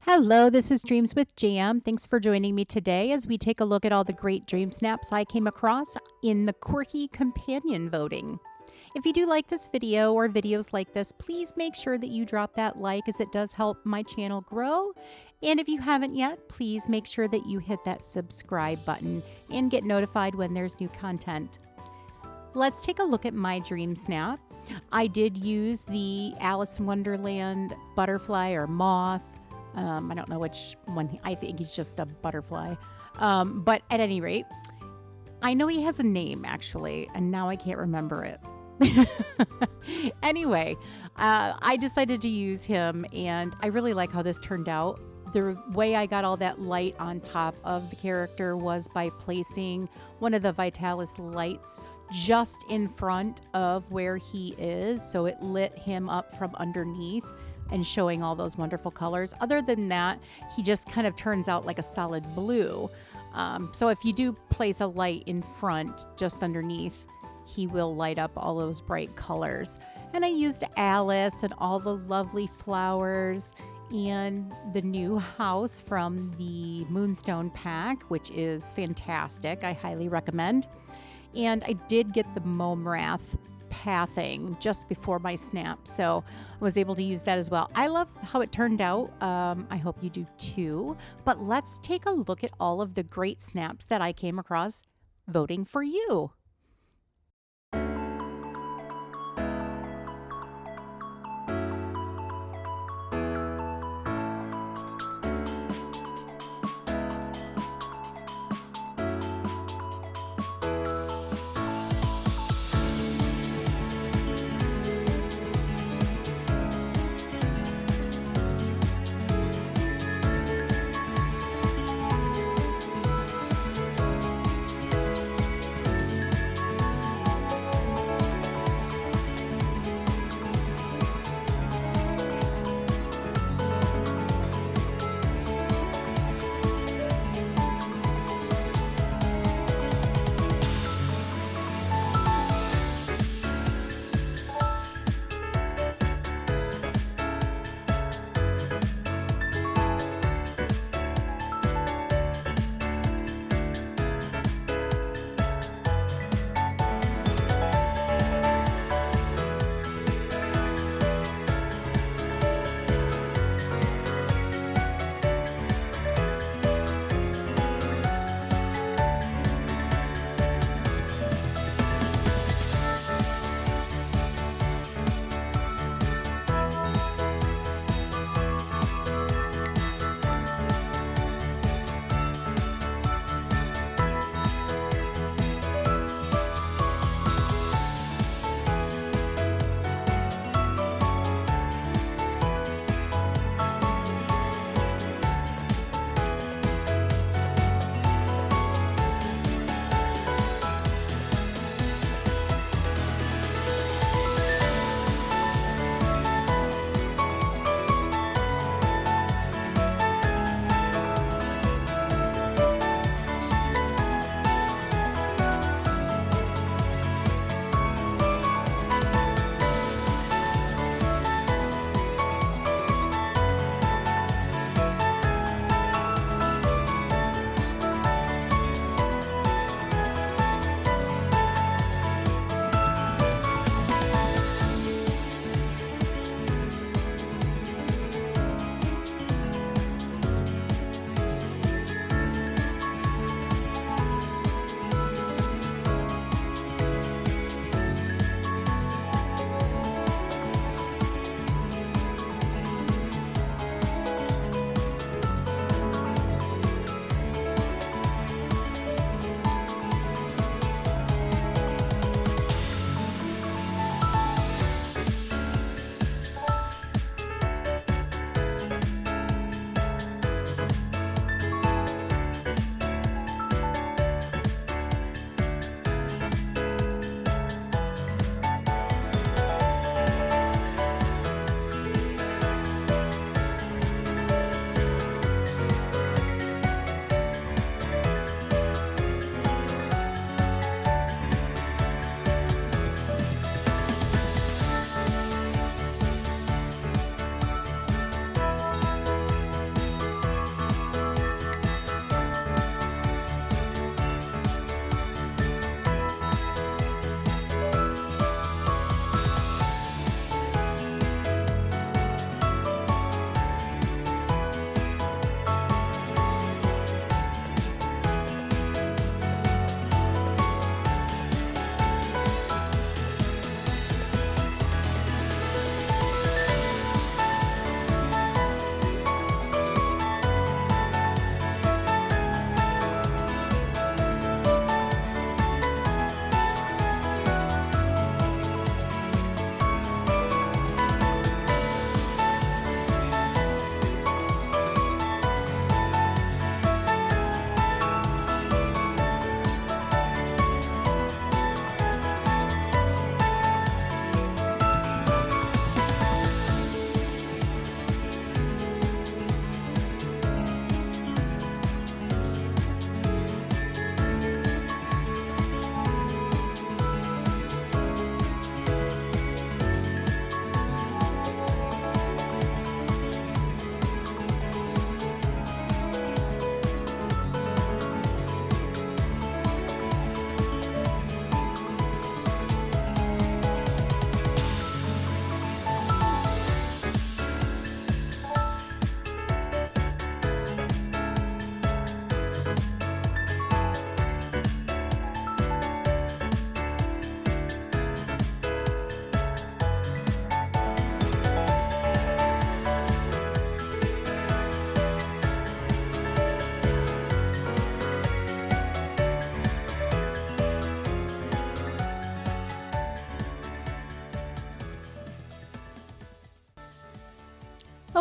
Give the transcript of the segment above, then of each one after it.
Hello, this is Dreams with Jam. Thanks for joining me today as we take a look at all the great dream snaps I came across in the Quirky companion voting. If you do like this video or videos like this, please make sure that you drop that like as it does help my channel grow. And if you haven't yet, please make sure that you hit that subscribe button and get notified when there's new content. Let's take a look at my dream snap. I did use the Alice in Wonderland butterfly or moth. I don't know which one. I think he's just a butterfly. But at any rate, I know he has a name actually, and now I can't remember it. Anyway, I decided to use him, and I really like how this turned out. The way I got all that light on top of the character was by placing one of the Vitalis lights just in front of where he is, so it lit him up from underneath and showing all those wonderful colors. Other than that, he just kind of turns out like a solid blue. So if you do place a light in front just underneath, he will light up all those bright colors. And I used Alice and all the lovely flowers and the new house from the Moonstone pack, which is fantastic. I highly recommend. And I did get the Momrath pathing just before my snap, so I was able to use that as well. I love how it turned out. I hope you do too. But let's take a look at all of the great snaps that I came across voting for you.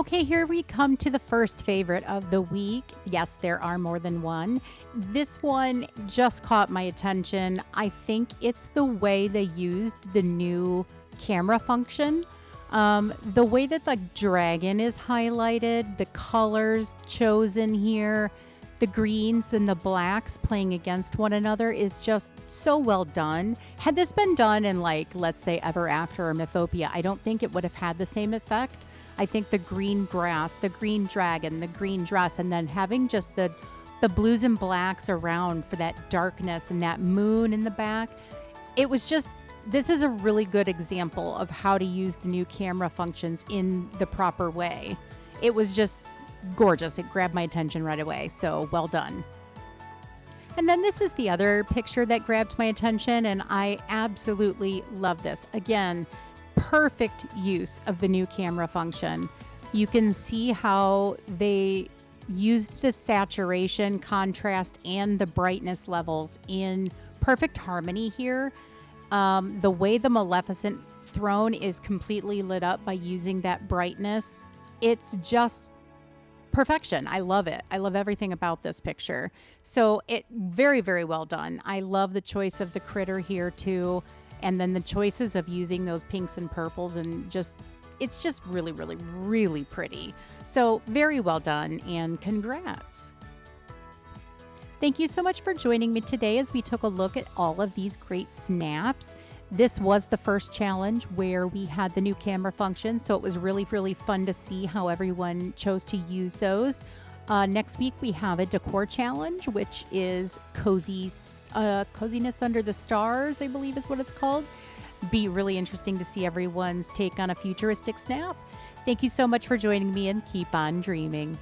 Okay, here we come to the first favorite of the week. Yes, there are more than one. This one just caught my attention. I think it's the way they used the new camera function. The way that the dragon is highlighted, the colors chosen here, the greens and the blacks playing against one another is just so well done. Had this been done in, like, let's say Ever After or Mythopia, I don't think it would have had the same effect. I think the green grass, the green dragon, the green dress, and then having just the blues and blacks around for that darkness and that moon in the back. It was just, this is a really good example of how to use the new camera functions in the proper way. It was just gorgeous. It grabbed my attention right away. So well done. And then this is the other picture that grabbed my attention, and I absolutely love this. Again, perfect use of the new camera function. You can see how they used the saturation, contrast, and the brightness levels in perfect harmony here. The way the Maleficent throne is completely lit up by using that brightness, it's just perfection. I love it. I love everything about this picture. So it very, very well done. I love the choice of the critter here too. And then the choices of using those pinks and purples, and just, it's just really, really, really pretty. So very well done, and congrats. Thank you so much for joining me today as we took a look at all of these great snaps. This was the first challenge where we had the new camera function, so it was really, really fun to see how everyone chose to use those. Next week, we have a decor challenge, which is coziness under the stars, I believe is what it's called. Be really interesting to see everyone's take on a futuristic snap. Thank you so much for joining me, and keep on dreaming.